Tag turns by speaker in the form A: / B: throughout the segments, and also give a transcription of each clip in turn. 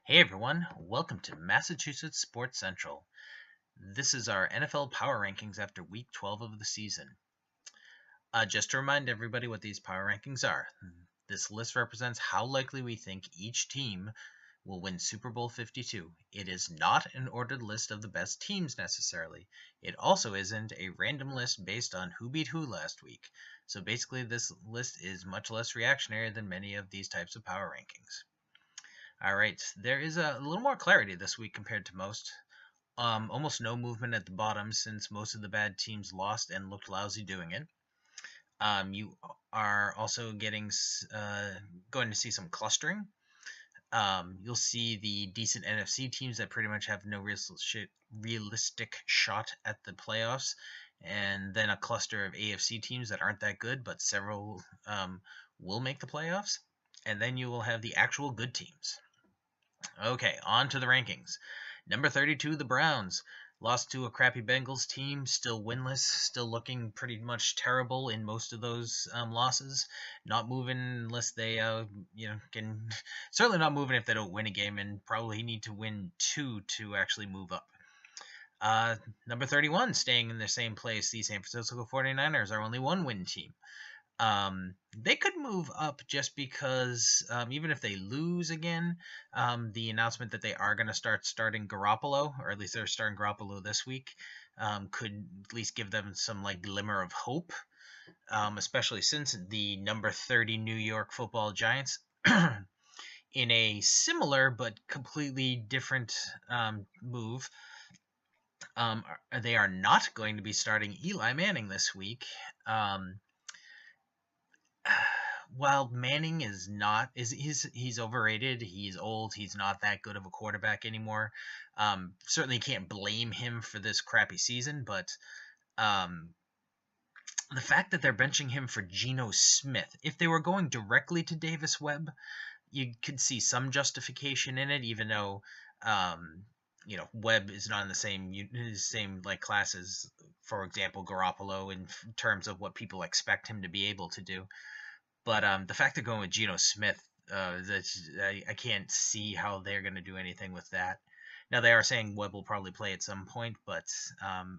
A: Hey everyone, welcome to Massachusetts Sports Central. This is our NFL Power Rankings after Week 12 of the season. Just to remind everybody what these Power Rankings are, this list represents how likely we think each team will win Super Bowl 52. It is not an ordered list of the best teams necessarily. It also isn't a random list based on who beat who last week. So basically, this list is much less reactionary than many of these types of power rankings. All right, there is a little more clarity this week compared to most. Almost no movement at the bottom since most of the bad teams lost and looked lousy doing it. You are also going to see some clustering. You'll see the decent NFC teams that pretty much have no realistic shot at the playoffs, and then a cluster of AFC teams that aren't that good, but several will make the playoffs. And then you will have the actual good teams. Okay, on to the rankings. Number 32, the Browns. Lost to a crappy Bengals team, still winless, still looking pretty much terrible in most of those losses. Not moving unless they, can. Certainly not moving if they don't win a game, and probably need to win two to actually move up. Number 31, staying in the same place, the San Francisco 49ers are only one win team. They could move up just because even if they lose again, the announcement that they are going to starting Garoppolo, or at least they're starting Garoppolo this week, could at least give them some glimmer of hope, especially since the number 30 New York Football Giants, in a similar but completely different move, they are not going to be starting Eli Manning this week. While Manning he's overrated, he's old, he's not that good of a quarterback anymore. Certainly can't blame him for this crappy season, but the fact that they're benching him for Geno Smith, if they were going directly to Davis Webb, you could see some justification in it, even though Webb is not in the same class as, for example, Garoppolo in terms of what people expect him to be able to do. But the fact they're going with Geno Smith, I can't see how they're going to do anything with that. Now they are saying Webb will probably play at some point, but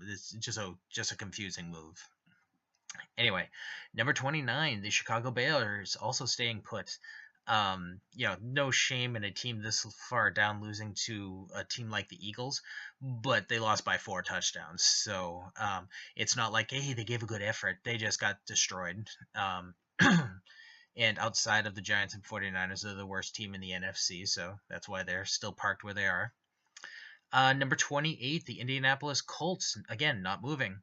A: it's just a confusing move. Anyway, number 29, the Chicago Bears also staying put. No shame in a team this far down losing to a team like the Eagles, but they lost by 4 touchdowns. So it's not like, hey, they gave a good effort. They just got destroyed. And outside of the Giants and 49ers, they're the worst team in the NFC, so that's why they're still parked where they are. Number 28, the Indianapolis Colts, again, not moving.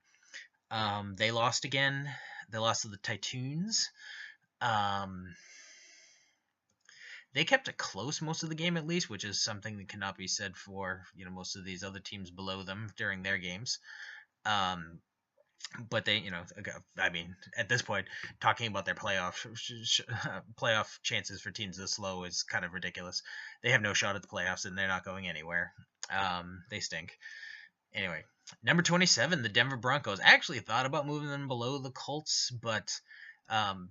A: They lost again. They lost to the Titans. They kept it close most of the game, at least, which is something that cannot be said for most of these other teams below them during their games. But they, at this point, talking about their playoff chances for teams this low is kind of ridiculous. They have no shot at the playoffs, and they're not going anywhere. They stink. Anyway, number 27, the Denver Broncos. I actually thought about moving them below the Colts, but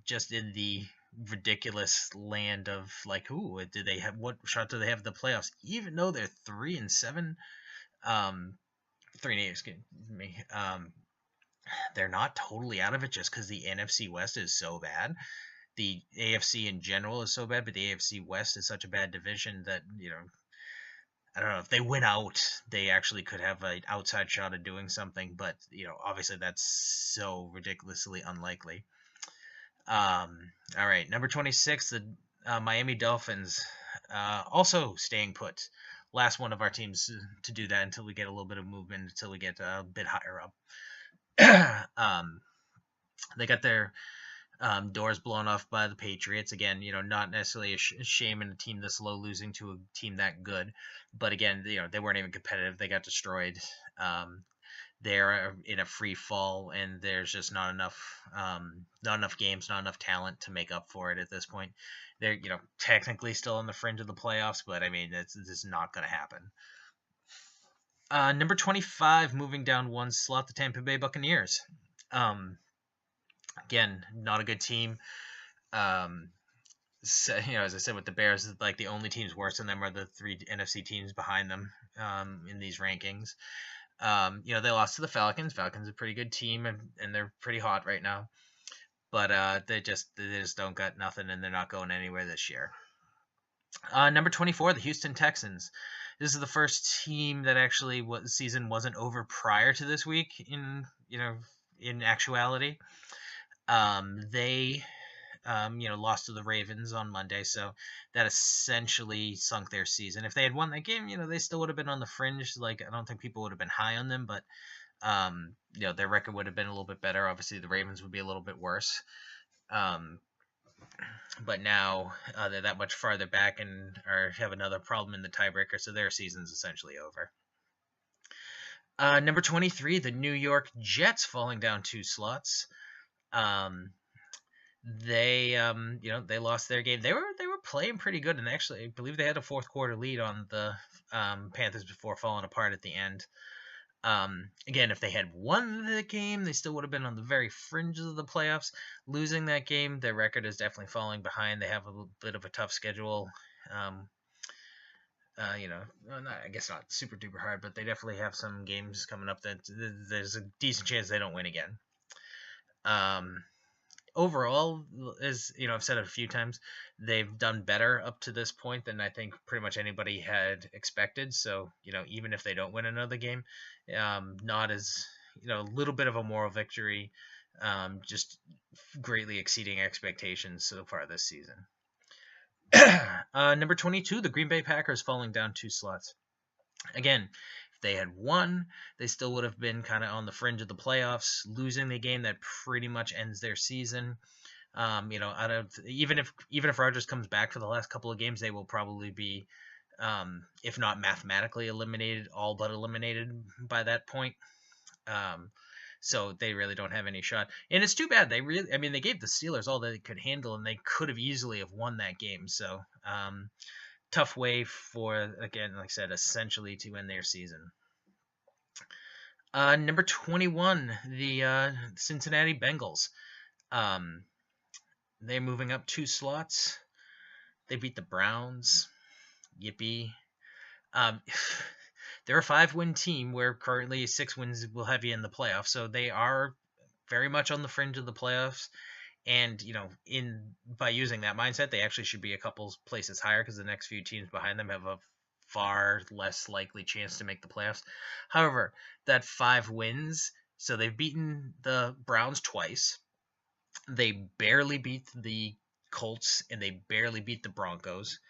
A: just in the ridiculous land of what shot do they have at the playoffs? Even though they're 3-7, 3-8, excuse me. They're not totally out of it just because the NFC West is so bad. The AFC in general is so bad, but the AFC West is such a bad division that, I don't know, if they win out, they actually could have an outside shot at doing something, but, obviously that's so ridiculously unlikely. All right, number 26, the Miami Dolphins, also staying put. Last one of our teams to do that until we get a little bit of movement, until we get a bit higher up. They got their doors blown off by the Patriots. Again, not necessarily a shame in a team this low losing to a team that good, but again, they weren't even competitive. They got destroyed. They're in a free fall, and there's just not enough games, not enough talent to make up for it at this point. They're technically still on the fringe of the playoffs, but I mean this is not going to happen. Number 25, moving down one slot, the Tampa Bay Buccaneers. Again, not a good team. So, as I said with the Bears, like the only teams worse than them are the three NFC teams behind them in these rankings. They lost to the Falcons. Falcons are a pretty good team, and they're pretty hot right now. But they just don't got nothing, and they're not going anywhere this year. Number 24, the Houston Texans. This is the first team that actually season wasn't over prior to this week. In actuality, they lost to the Ravens on Monday, so that essentially sunk their season. If they had won that game, they still would have been on the fringe. Like, I don't think people would have been high on them, but their record would have been a little bit better. Obviously, the Ravens would be a little bit worse. But now they're that much farther back and have another problem in the tiebreaker, so their season's essentially over. Number 23, the New York Jets, falling down 2 slots. They lost their game. They were playing pretty good, and actually I believe they had a fourth quarter lead on the Panthers before falling apart at the end. Again, if they had won the game, they still would have been on the very fringes of the playoffs. Losing that game, their record is definitely falling behind. They have a little bit of a tough schedule. I guess not super duper hard, but they definitely have some games coming up that there's a decent chance they don't win again. Overall, I've said it a few times, they've done better up to this point than I think pretty much anybody had expected. So, even if they don't win another game, not as, a little bit of a moral victory, just greatly exceeding expectations so far this season. Number 22, the Green Bay Packers, falling down 2 slots. Again, if they had won, they still would have been kind of on the fringe of the playoffs. Losing the game, that pretty much ends their season. Even if Rodgers comes back for the last couple of games, they will probably be, if not mathematically eliminated, all but eliminated by that point. So they really don't have any shot, and it's too bad. They gave the Steelers all they could handle, and they could have easily have won that game. So tough way for, again, like I said, essentially to end their season. Number 21, the Cincinnati Bengals. They're moving up 2 slots. They beat the Browns. Yippee. They're a 5-win team where currently 6 wins will have you in the playoffs. So they are very much on the fringe of the playoffs. And, by using that mindset, they actually should be a couple places higher because the next few teams behind them have a far less likely chance to make the playoffs. However, that 5 wins, so they've beaten the Browns twice. They barely beat the Colts, and they barely beat the Broncos.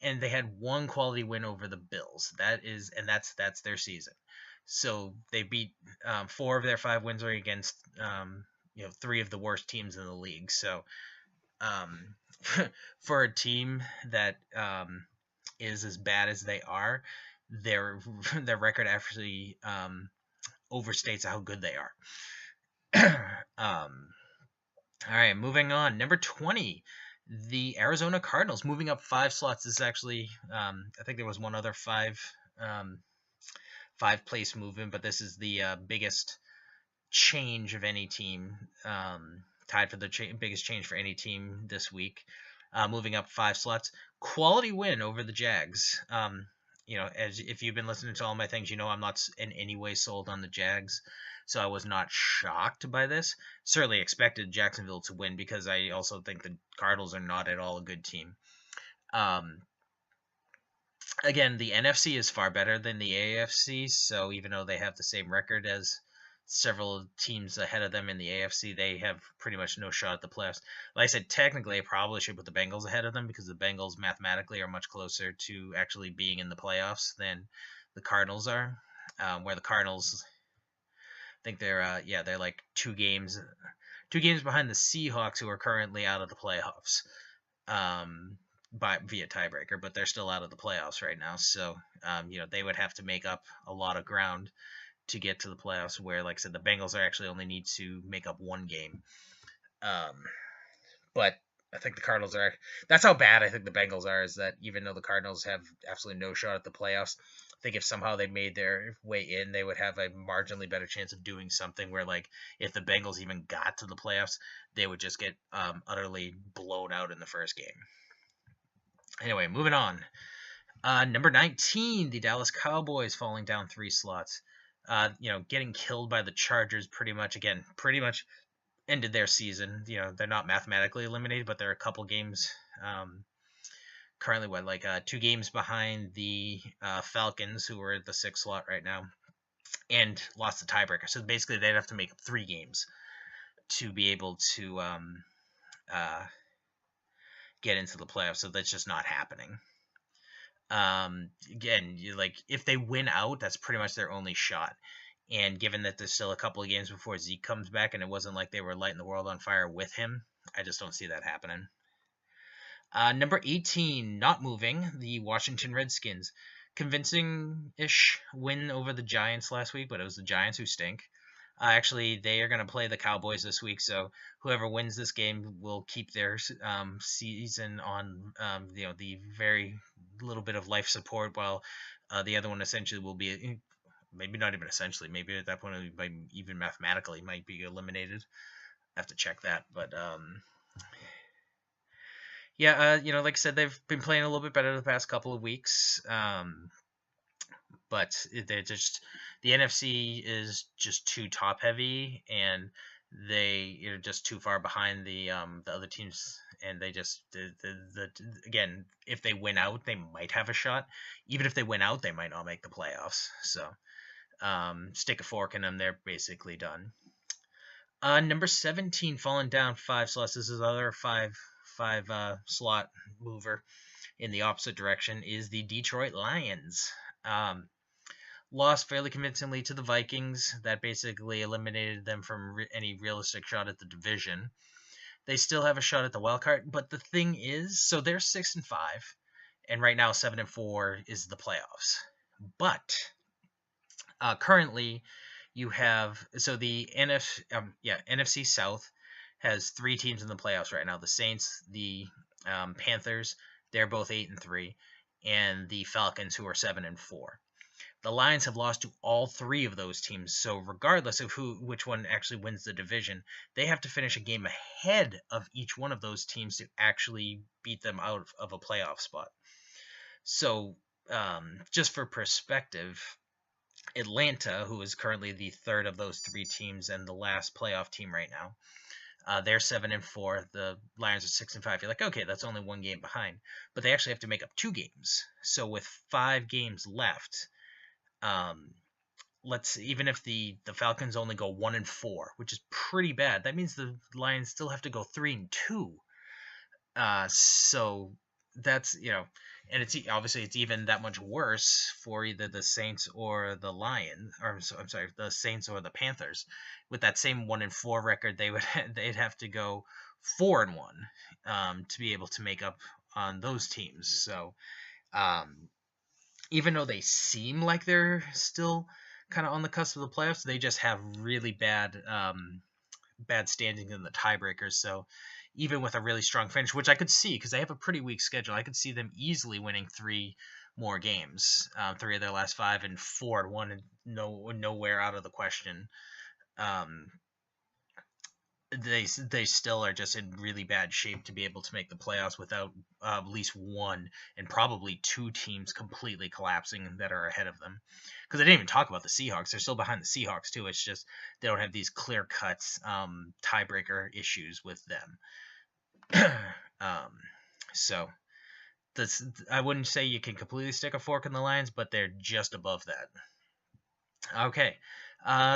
A: And they had 1 quality win over the Bills. That's their season. So they beat 4 of their 5 wins are against 3 of the worst teams in the league. So for a team that is as bad as they are, their record actually overstates how good they are. All right, moving on. Number 20. The Arizona Cardinals, moving up 5 slots. This is actually, I think there was one other 5-place movement, but this is the biggest change of any team, tied for the biggest change for any team this week. Moving up 5 slots. Quality win over the Jags. As if you've been listening to all my things, I'm not in any way sold on the Jags. So I was not shocked by this. Certainly expected Jacksonville to win because I also think the Cardinals are not at all a good team. Again, the NFC is far better than the AFC, so even though they have the same record as several teams ahead of them in the AFC, they have pretty much no shot at the playoffs. Like I said, technically I probably should put the Bengals ahead of them because the Bengals mathematically are much closer to actually being in the playoffs than the Cardinals are, where the Cardinals, I think they're like 2 games behind the Seahawks, who are currently out of the playoffs via tiebreaker, but they're still out of the playoffs right now. So they would have to make up a lot of ground to get to the playoffs, where, like I said, the Bengals are actually only need to make up 1 game. But I think the Cardinals are, that's how bad I think the Bengals are, is that even though the Cardinals have absolutely no shot at the playoffs, I think if somehow they made their way in, they would have a marginally better chance of doing something where, like, if the Bengals even got to the playoffs, they would just get utterly blown out in the first game. Anyway, moving on. Number 19, the Dallas Cowboys falling down 3 slots. Getting killed by the Chargers pretty much ended their season. They're not mathematically eliminated, but they're a couple games. Currently, 2 games behind the Falcons, who are at the 6th slot right now, and lost the tiebreaker. So basically, they'd have to make 3 games to be able to get into the playoffs. So that's just not happening. Again, if they win out, that's pretty much their only shot. And given that there's still a couple of games before Zeke comes back, and it wasn't like they were lighting the world on fire with him, I just don't see that happening. Number 18, not moving, the Washington Redskins. Convincing-ish win over the Giants last week, but it was the Giants who stink. Actually, they are going to play the Cowboys this week, so whoever wins this game will keep their season on the very little bit of life support, while the other one essentially will be, maybe not even essentially, maybe at that point it might, even mathematically might be eliminated. I have to check that, but like I said, they've been playing a little bit better the past couple of weeks. But they're just, the NFC is just too top heavy, and they are just too far behind the other teams, and they just again, if they win out, they might have a shot. Even if they win out, they might not make the playoffs. So stick a fork in them, they're basically done. Number 17, falling down 5 slots. This is another five slot mover in the opposite direction, is the Detroit Lions. Lost fairly convincingly to the Vikings. That basically eliminated them from any realistic shot at the division. They still have a shot at the wild card, but the thing is, so they're 6-5, and right now 7-4 is the playoffs. But currently, you have, so the NFC South has 3 teams in the playoffs right now: the Saints, the Panthers, they're both 8-3, and the Falcons, who are 7-4. The Lions have lost to all 3 of those teams, so regardless of which one actually wins the division, they have to finish a game ahead of each one of those teams to actually beat them out of a playoff spot. So, just for perspective, Atlanta, who is currently the 3rd of those 3 teams and the last playoff team right now, they're 7-4. The Lions are 6-5. You're like, okay, that's only 1 game behind, but they actually have to make up 2 games. So with 5 games left, even if the Falcons only go 1-4, which is pretty bad, that means the Lions still have to go 3-2. So that's, and it's obviously it's even that much worse for either the Saints or the Lions, or I'm sorry, the Saints or the Panthers. With that same 1-4 record, they'd have to go 4-1 to be able to make up on those teams. So even though they seem like they're still kind of on the cusp of the playoffs, they just have really bad standings in the tiebreakers. So even with a really strong finish, which I could see because they have a pretty weak schedule, I could see them easily winning 3 more games, 3 of their last 5, and 4-1, and nowhere out of the question. They still are just in really bad shape to be able to make the playoffs without at least 1 and probably 2 teams completely collapsing that are ahead of them. Because I didn't even talk about the Seahawks. They're still behind the Seahawks too. It's just they don't have these clear cuts tiebreaker issues with them. So I wouldn't say you can completely stick a fork in the Lions, but they're just above that. Okay.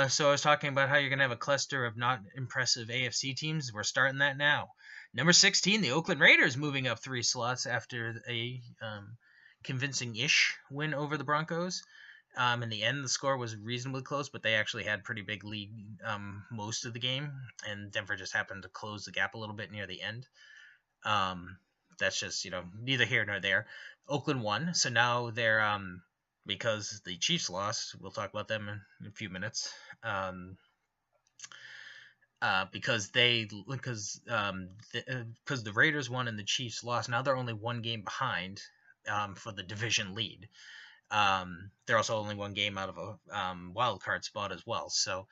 A: So I was talking about how you're going to have a cluster of not impressive AFC teams. We're starting that now. Number 16, the Oakland Raiders, moving up 3 slots after a convincing-ish win over the Broncos. In the end, the score was reasonably close, but they actually had pretty big lead most of the game, and Denver just happened to close the gap a little bit near the end. That's just, neither here nor there. Oakland won, so now they're because the Chiefs lost. We'll talk about them in a few minutes. Because the Raiders won and the Chiefs lost, now they're only 1 game behind for the division lead. They're also only 1 game out of a wild card spot as well. So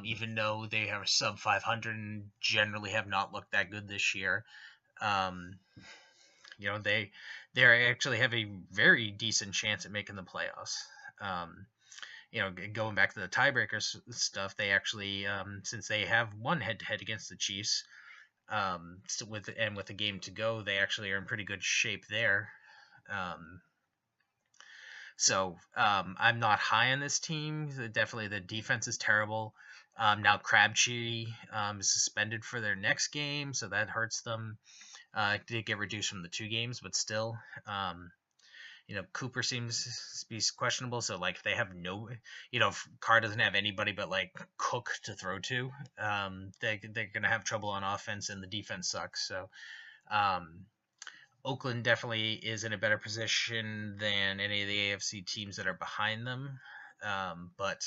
A: even though they are sub 500 and generally have not looked that good this year, they actually have a very decent chance at making the playoffs. Um, going back to the tiebreakers stuff, they actually, since they have one head-to-head against the Chiefs, so with a game to go, they actually are in pretty good shape there. Um, I'm not high on this team. Definitely, the defense is terrible. Now Crabtree is suspended for their next game, so that hurts them. Did get reduced from the 2 games, but still, Cooper seems to be questionable. So like they have no, if Carr doesn't have anybody but like Cook to throw to, they're gonna have trouble on offense, and the defense sucks. So um, Oakland definitely is in a better position than any of the AFC teams that are behind them, but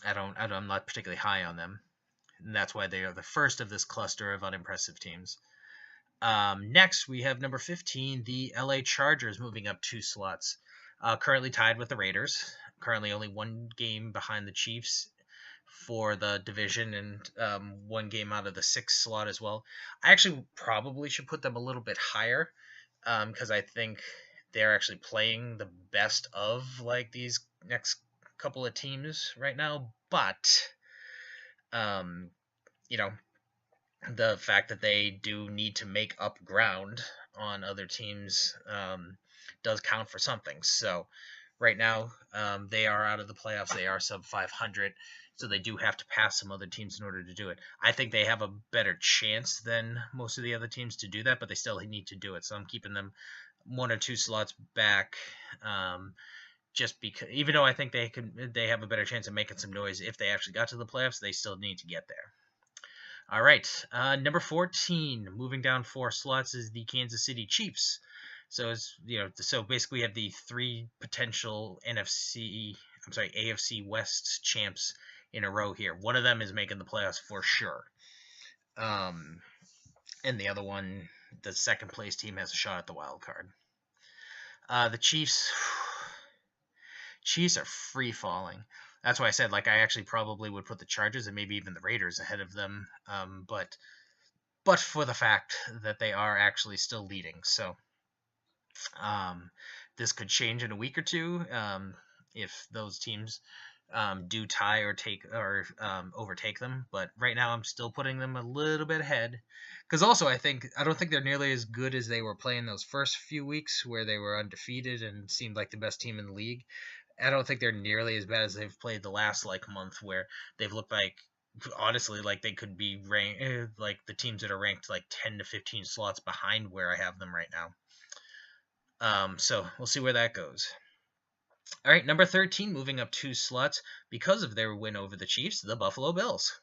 A: I'm not particularly high on them, and that's why they are the first of this cluster of unimpressive teams. Next, we have number 15, the LA Chargers, moving up 2 slots. Currently tied with the Raiders. Currently only 1 game behind the Chiefs for the division, and 1 game out of the 6th slot as well. I actually probably should put them a little bit higher, because I think they're actually playing the best of like these next couple of teams right now. But you know, the fact that they do need to make up ground on other teams does count for something. So right now, they are out of the playoffs. They are sub 500, so they do have to pass some other teams in order to do it. I think they have a better chance than most of the other teams to do that, but they still need to do it. So I'm keeping them 1 or 2 slots back. Just because, even though I think they have a better chance of making some noise if they actually got to the playoffs, they still need to get there. All right, number 14, moving down 4 slots, is the Kansas City Chiefs. So so basically we have the 3 potential AFC West champs in a row here. One of them is making the playoffs for sure, and the other one, the second place team, has a shot at the wild card. The Chiefs are free falling. That's why I said, like, I actually probably would put the Chargers and maybe even the Raiders ahead of them, but for the fact that they are actually still leading. So this could change in a week or two if those teams do tie or overtake them. But right now, I'm still putting them a little bit ahead, because also I don't think they're nearly as good as they were playing those first few weeks where they were undefeated and seemed like the best team in the league. I don't think they're nearly as bad as they've played the last month, where they've looked like, honestly, like they could be ranked like the teams that are ranked like 10 to 15 slots behind where I have them right now. So we'll see where that goes. All right, number 13, moving up 2 slots because of their win over the Chiefs, the Buffalo Bills.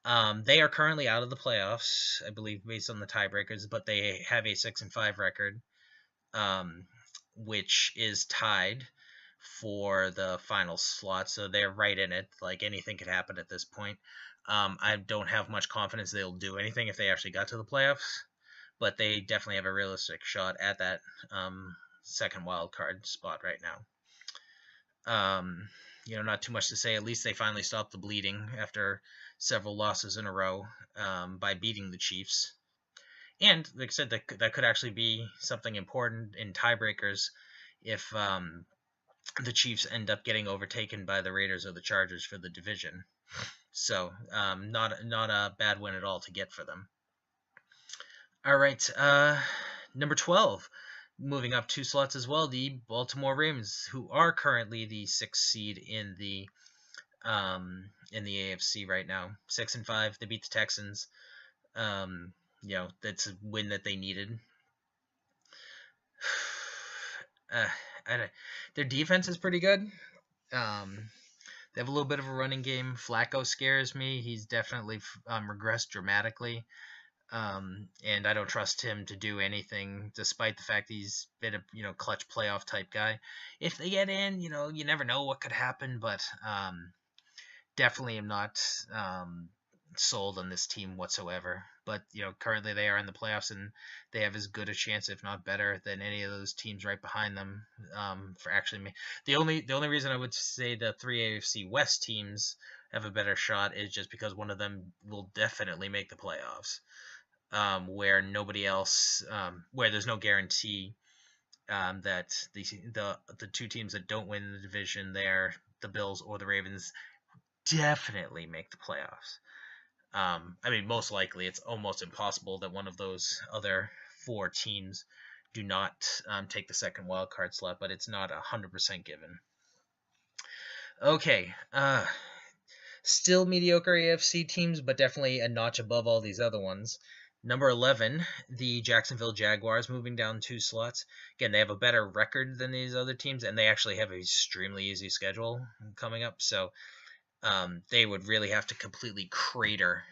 A: They are currently out of the playoffs, I believe, based on the tiebreakers, but they have a 6-5 record, which is tied for the final slot, so they're right in it. Like, anything could happen at this point. I don't have much confidence they'll do anything if they actually got to the playoffs, but they definitely have a realistic shot at that second wild card spot right now. Not too much to say. At least they finally stopped the bleeding after several losses in a row by beating the Chiefs. And like I said, that could actually be something important in tiebreakers if the Chiefs end up getting overtaken by the Raiders or the Chargers for the division. So not a bad win at all to get for them. All right, number 12, moving up 2 slots as well, the Baltimore Ravens, who are currently the 6th seed in the AFC right now. 6-5, they beat the Texans. That's a win that they needed. Their defense is pretty good. They have a little bit of a running game. Flacco scares me. He's definitely regressed dramatically. And I don't trust him to do anything, despite the fact he's been a clutch playoff type guy. If they get in, you never know what could happen, but definitely am not sold on this team whatsoever. But currently they are in the playoffs, and they have as good a chance, if not better, than any of those teams right behind them for actually. The only reason I would say the 3 AFC West teams have a better shot is just because one of them will definitely make the playoffs. where nobody else, where there's no guarantee that the two teams that don't win the division there, the Bills or the Ravens, definitely make the playoffs. I mean, most likely, it's almost impossible that one of those other four teams do not take the second wild card slot, but it's not 100% given. Okay, still mediocre AFC teams, but definitely a notch above all these other ones. Number 11, the Jacksonville Jaguars, moving down 2 slots. Again, they have a better record than these other teams, and they actually have an extremely easy schedule coming up. So they would really have to completely crater,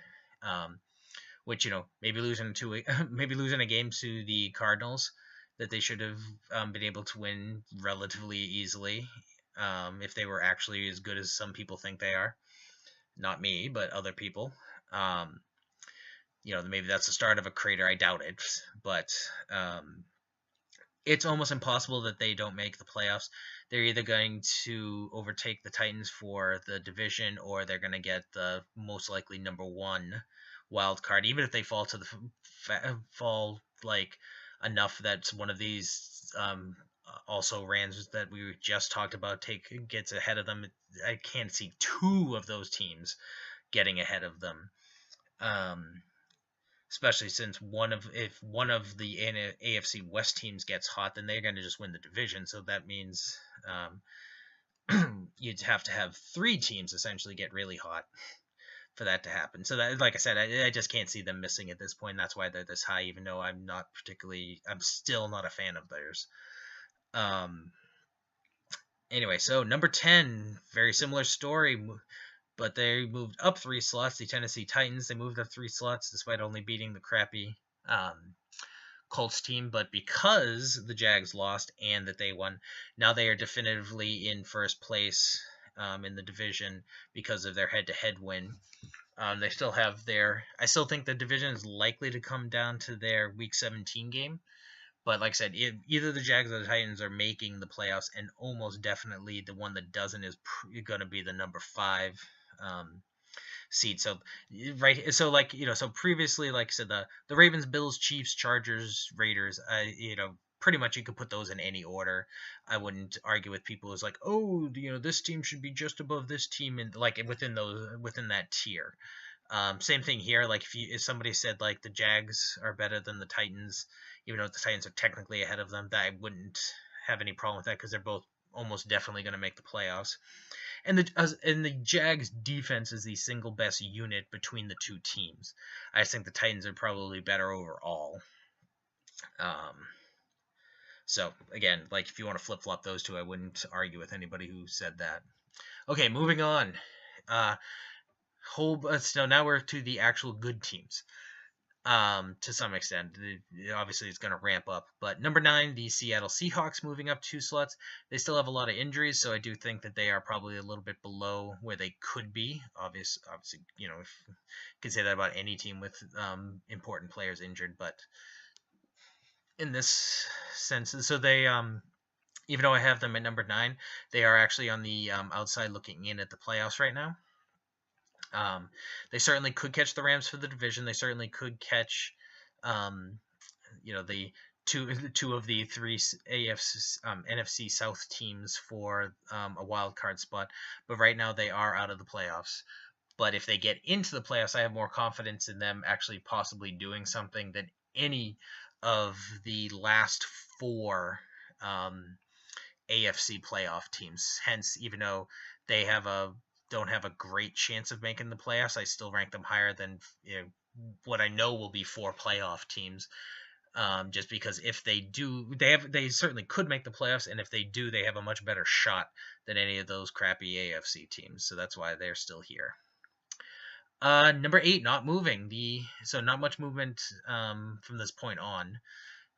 A: which maybe losing a game to the Cardinals that they should have been able to win relatively easily if they were actually as good as some people think they are. Not me, but other people. Maybe that's the start of a crater. I doubt it, but it's almost impossible that they don't make the playoffs. They're either going to overtake the Titans for the division, or they're going to get the most likely number 1 wild card. Even if they fall to fall like enough that one of these also Rams that we just talked about gets ahead of them. I can't see 2 of those teams getting ahead of them. Especially since if one of the AFC West teams gets hot, then they're going to just win the division. So that means you'd have to have 3 teams essentially get really hot for that to happen. So that, like I said, I just can't see them missing at this point. That's why they're this high, even though I'm still not a fan of theirs. Anyway, so number 10, very similar story. But they moved up 3 slots. The Tennessee Titans, they moved up 3 slots despite only beating the crappy Colts team. But because the Jags lost and that they won, now they are definitively in first place in the division because of their head-to-head win. They still have I still think the division is likely to come down to their Week 17 game. But like I said, either the Jags or the Titans are making the playoffs, and almost definitely the one that doesn't is going to be the number 5 seed. So so previously, like I said, the Ravens, Bills, Chiefs, Chargers, Raiders, pretty much you could put those in any order. I wouldn't argue with people who's like, oh, this team should be just above this team, and like within that tier. Same thing here. Like if somebody said like the Jags are better than the Titans, even though the Titans are technically ahead of them, that I wouldn't have any problem with that because they're both almost definitely going to make the playoffs. And the Jags defense is the single best unit between the 2 teams. I just think the Titans are probably better overall. So again, like if you want to flip flop those 2, I wouldn't argue with anybody who said that. Okay, moving on. So now we're to the actual good teams. To some extent, obviously it's going to ramp up. But number 9, the Seattle Seahawks, moving up 2 slots. They still have a lot of injuries, so I do think that they are probably a little bit below where they could be. Obviously, if you can say that about any team with important players injured. But in this sense, so they, even though I have them at number 9, they are actually on the outside looking in at the playoffs right now. They certainly could catch the Rams for the division. They certainly could catch, the two of the 3 NFC South teams for a wild card spot. But right now they are out of the playoffs. But if they get into the playoffs, I have more confidence in them actually possibly doing something than any of the last 4 AFC playoff teams. Hence, even though they don't have a great chance of making the playoffs, I still rank them higher than what I know will be 4 playoff teams. Just because if they do, they certainly could make the playoffs, and if they do, they have a much better shot than any of those crappy AFC teams. So that's why they're still here. Number 8, not moving. So not much movement from this point on.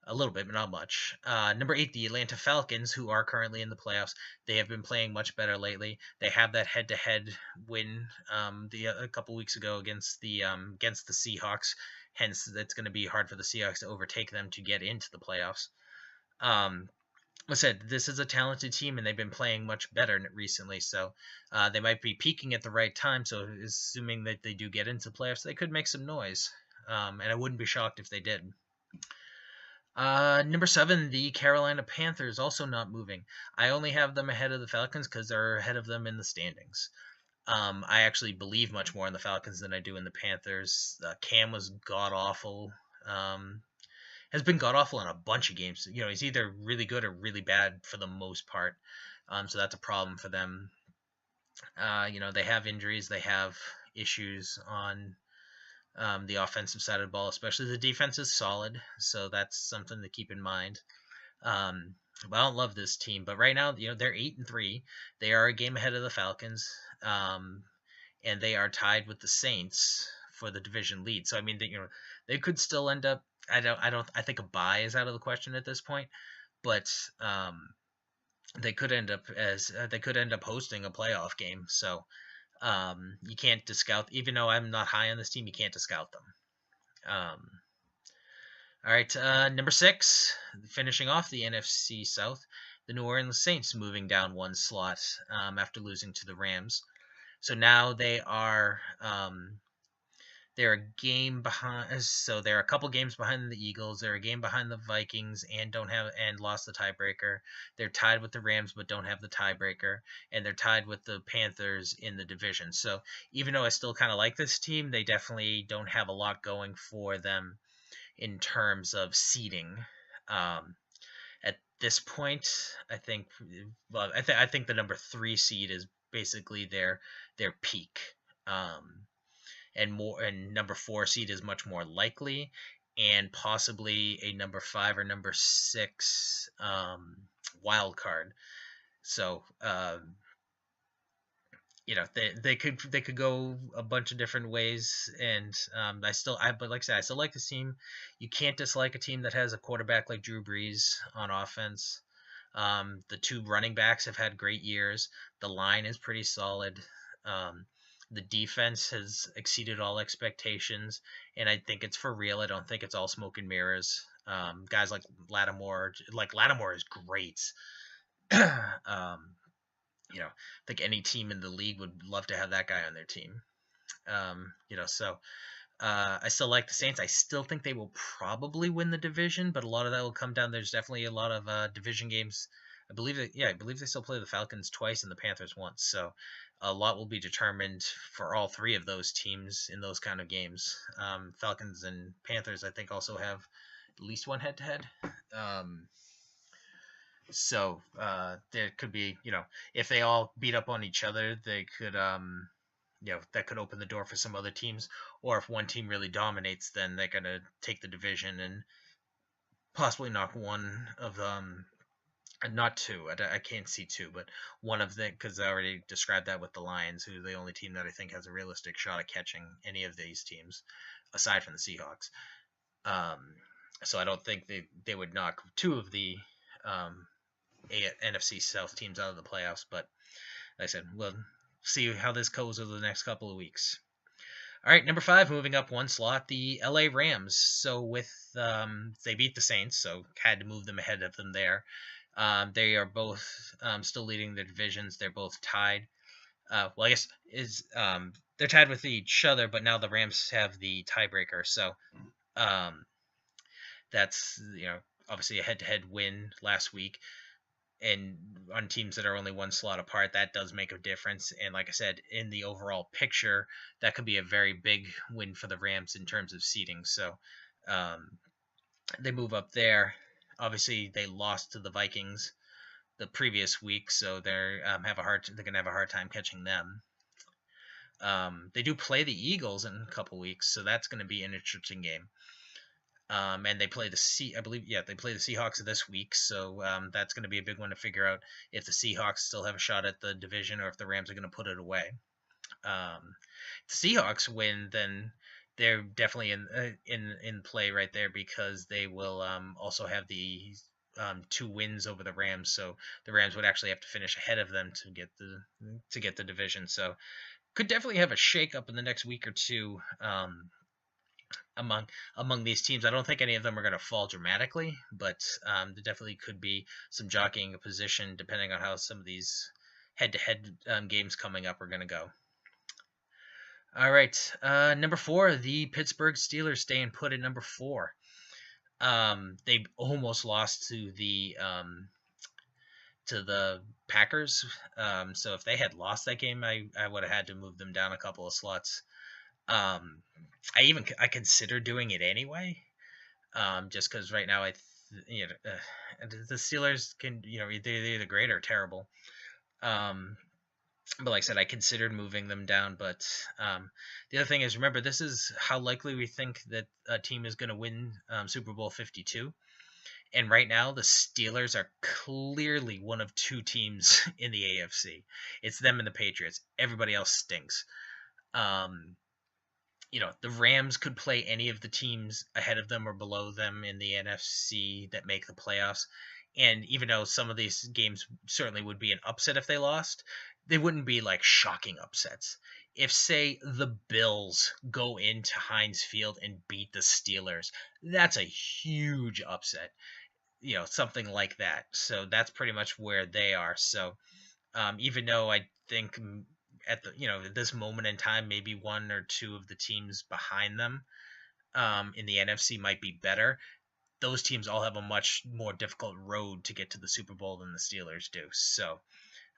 A: A little bit, but not much. Number 8, the Atlanta Falcons, who are currently in the playoffs. They have been playing much better lately. They have that head-to-head win a couple weeks ago against the Seahawks. Hence, it's going to be hard for the Seahawks to overtake them to get into the playoffs. Like I said, this is a talented team, and they've been playing much better recently. So they might be peaking at the right time. So assuming that they do get into the playoffs, they could make some noise. and I wouldn't be shocked if they did. Number 7, the Carolina Panthers, also not moving. I only have them ahead of the Falcons because they're ahead of them in the standings. I actually believe much more in the Falcons than I do in the Panthers. Cam was god awful. Has been god awful in a bunch of games. He's either really good or really bad for the most part. So that's a problem for them. They have injuries. They have issues on the offensive side of the ball, especially. The defense is solid, so that's something to keep in mind. But I don't love this team, but right now, they're 8-3. They are a game ahead of the Falcons, and they are tied with the Saints for the division lead. So I mean, they could still end up. I think a bye is out of the question at this point, but they could end up hosting a playoff game. So you can't discount, even though I'm not high on this team, you can't discount them. All right, number 6, finishing off the NFC South, the New Orleans Saints moving down one slot after losing to the Rams. So now they are they're a game behind. So they're a couple games behind the Eagles. They're a game behind the Vikings and lost the tiebreaker. They're tied with the Rams but don't have the tiebreaker, and they're tied with the Panthers in the division. So even though I still kind of like this team, they definitely don't have a lot going for them in terms of seeding. At this point, I think the number 3 seed is basically their peak. And number 4 seed is much more likely, and possibly a number 5 or number 6 wild card. So they could go a bunch of different ways, and but like I said, I still like this team. You can't dislike a team that has a quarterback like Drew Brees on offense. The 2 running backs have had great years. The line is pretty solid. The defense has exceeded all expectations, and I think it's for real. I don't think it's all smoke and mirrors. Guys like Lattimore is great. I think any team in the league would love to have that guy on their team. So I still like the Saints. I still think they will probably win the division, but a lot of that will come down. There's definitely a lot of division games. I believe they still play the Falcons twice and the Panthers once. So a lot will be determined for all 3 of those teams in those kind of games. Falcons and Panthers, I think, also have at least one head-to-head. So there could be, if they all beat up on each other, they could, that could open the door for some other teams. Or if one team really dominates, then they're going to take the division and possibly knock one of them. Not 2. I can't see 2, but one of them, because I already described that with the Lions, who are the only team that I think has a realistic shot at catching any of these teams, aside from the Seahawks. So I don't think they would knock 2 of the NFC South teams out of the playoffs, but like I said, we'll see how this goes over the next couple of weeks. All right, number 5, moving up one slot, the LA Rams. So they beat the Saints, so had to move them ahead of them there. They are both still leading their divisions. They're both tied. I guess they're tied with each other, but now the Rams have the tiebreaker. So that's obviously a head-to-head win last week, and on teams that are only one slot apart, that does make a difference. And like I said, in the overall picture, that could be a very big win for the Rams in terms of seeding. So they move up there. Obviously, they lost to the Vikings the previous week, so they're gonna have a hard time catching them. They do play the Eagles in a couple weeks, so that's going to be an interesting game. And they play the Seahawks this week, so that's going to be a big one to figure out if the Seahawks still have a shot at the division or if the Rams are going to put it away. If the Seahawks win, then they're definitely in play right there, because they will also have the 2 wins over the Rams, so the Rams would actually have to finish ahead of them to get the division. So could definitely have a shake-up in the next week or 2 among these teams. I don't think any of them are going to fall dramatically, but there definitely could be some jockeying of position depending on how some of these head-to-head games coming up are going to go. All right. Number 4, the Pittsburgh Steelers staying put at number 4. They almost lost to the Packers. So if they had lost that game, I would have had to move them down a couple of slots. Um, I consider doing it anyway. Just because right now the Steelers can they're either great or terrible. Um, but like I said, I considered moving them down. But the other thing is, remember, this is how likely we think that a team is going to win Super Bowl 52. And right now, the Steelers are clearly one of two teams in the AFC. It's them and the Patriots. Everybody else stinks. Um, the Rams could play any of the teams ahead of them or below them in the NFC that make the playoffs. And even though some of these games certainly would be an upset if they lost, they wouldn't be like shocking upsets. If, say, the Bills go into Heinz Field and beat the Steelers, that's a huge upset. Something like that. So that's pretty much where they are. So even though I think at this moment in time, maybe one or two of the teams behind them in the NFC might be better. Those teams all have a much more difficult road to get to the Super Bowl than the Steelers do. So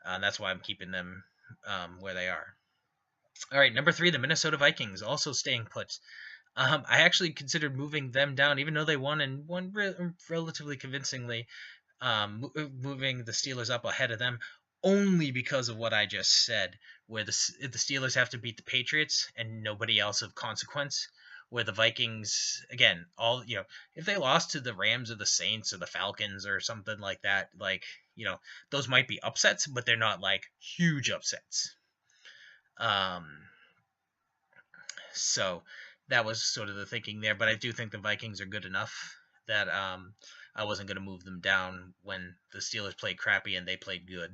A: that's why I'm keeping them where they are. All right, number 3, the Minnesota Vikings, also staying put. I actually considered moving them down, even though they won relatively convincingly. Moving the Steelers up ahead of them, only because of what I just said, where the Steelers have to beat the Patriots and nobody else of consequence. Where the Vikings, again, if they lost to the Rams or the Saints or the Falcons or something like that, those might be upsets, but they're not like huge upsets. Um, so that was sort of the thinking there. But I do think the Vikings are good enough that I wasn't going to move them down when the Steelers played crappy and they played good.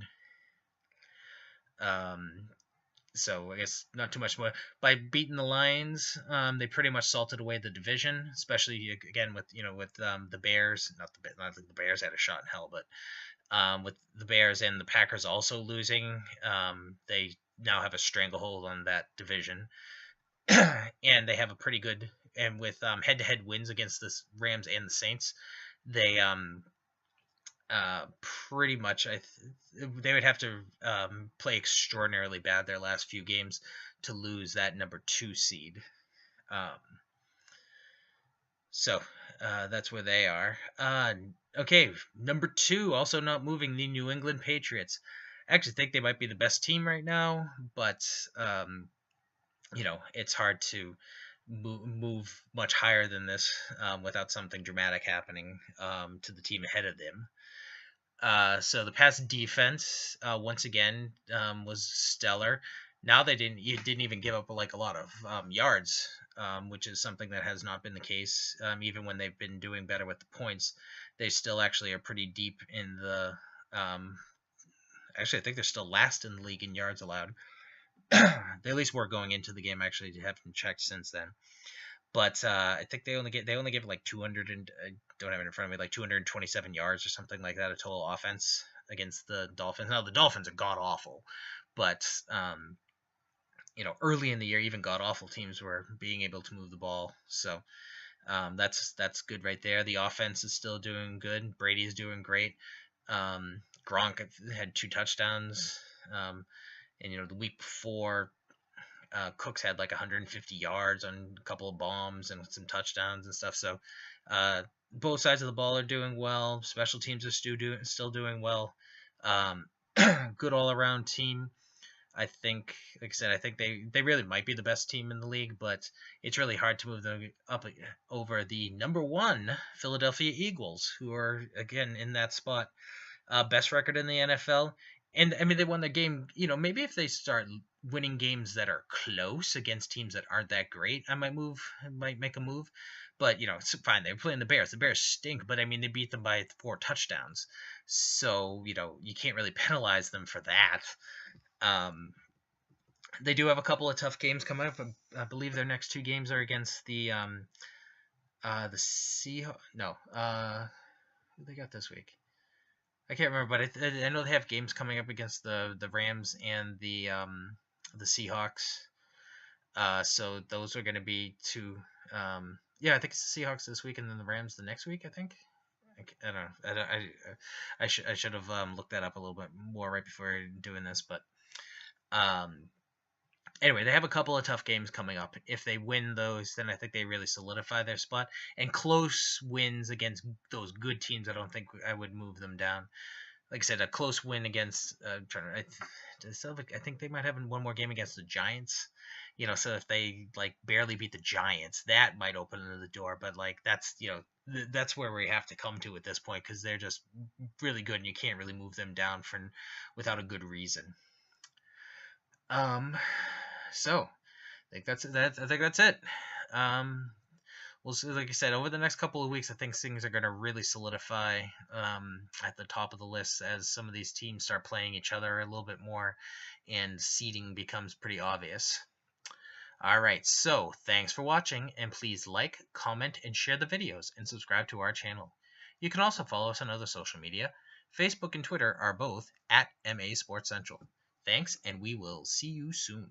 A: So I guess not too much more. By beating the Lions, they pretty much salted away the division, especially again with the Bears. Not that the Bears had a shot in hell, but with the Bears and the Packers also losing, they now have a stranglehold on that division. And they have a pretty good, and with head-to-head wins against the Rams and the Saints, they pretty much they would have to play extraordinarily bad their last few games to lose that number 2 seed. Um, so that's where they are. Okay, number 2, also not moving, the New England Patriots. I actually think they might be the best team right now, but it's hard to move much higher than this without something dramatic happening to the team ahead of them. So the pass defense once again was stellar. Now you didn't even give up like a lot of yards, which is something that has not been the case. Even when they've been doing better with the points, they still actually are pretty deep in the. Actually, I think they're still last in the league in yards allowed. They at least were going into the game. Actually, to have them checked since then. But I think they only give like 200 and I don't have it in front of me, like 227 yards or something like that, a total offense against the Dolphins. Now the Dolphins are god awful, but early in the year, even god awful teams were being able to move the ball. So that's good right there. The offense is still doing good. Brady's doing great. Gronk had 2 touchdowns, and the week before, Cooks had like 150 yards on a couple of bombs and some touchdowns and stuff. So both sides of the ball are doing well. Special teams are still doing well. Good all around team. I think, like I said, I think they really might be the best team in the league, but it's really hard to move them up over the number 1 Philadelphia Eagles, who are again in that spot. Best record in the NFL. And I mean, they won the game. Maybe if they start winning games that are close against teams that aren't that great, I might make a move. But it's fine. They're playing the Bears. The Bears stink, but I mean, they beat them by 4 touchdowns. So you can't really penalize them for that. They do have a couple of tough games coming up. I believe their next 2 games are against the Seahawks. No, who they got this week? I can't remember, but I know they have games coming up against the Rams and the Seahawks. So those are going to be two. Yeah, I think it's the Seahawks this week, and then the Rams the next week. I think. I don't know. I should have looked that up a little bit more right before doing this, but um, anyway, they have a couple of tough games coming up. If they win those, then I think they really solidify their spot. And close wins against those good teams, I don't think I would move them down. Like I said, a close win against. I think they might have one more game against the Giants. So if they like barely beat the Giants, that might open the door. But like that's that's where we have to come to at this point because they're just really good, and you can't really move them down without a good reason. So I think that's it. Well, so like I said, over the next couple of weeks, I think things are going to really solidify at the top of the list as some of these teams start playing each other a little bit more, and seeding becomes pretty obvious. All right, so thanks for watching, and please like, comment, and share the videos, and subscribe to our channel. You can also follow us on other social media. Facebook and Twitter are both at MA Sports Central. Thanks, and we will see you soon.